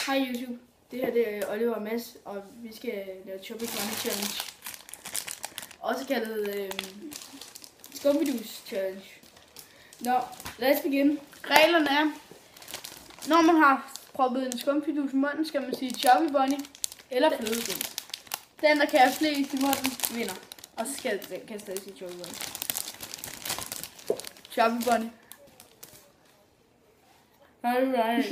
Hej YouTube, det her det er Oliver og Mads, og vi skal lave Chubby Bunny Challenge. Også kaldet Skumpidus Challenge. Nå, lad os begynde. Reglerne er, når man har proppet en skumpidus i munden, skal man sige Chubby Bunny eller flødeskum. Den, der kan have flest i munden, vinder. Og så skal den stadig sige Chubby Bunny. Chubby Bunny. Alright.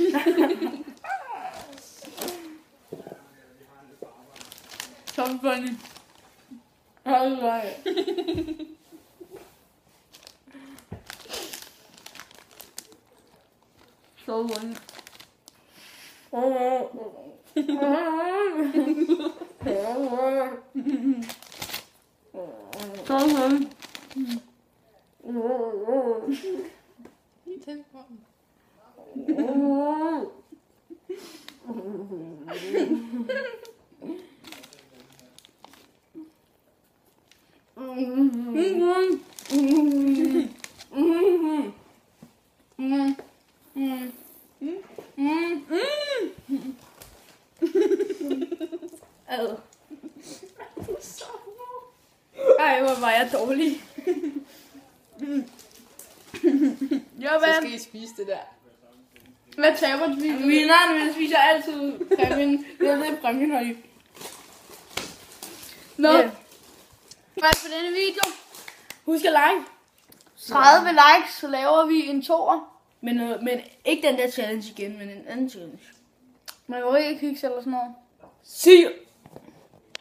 Chubby Bunny. Alright. So funny. So funny. Tæt på den. Ej, hvor var jeg dårlig. Så skal I spise det der. Hvad taber du? Vinderen, vi spiser altid præmien. Det er det præmien har i. Nå. Først på denne video. Husk at like. 30 likes, så laver vi en toer. Men ikke den der challenge igen, men en anden challenge. Man kan jo ikke kigge eller sådan noget. See you.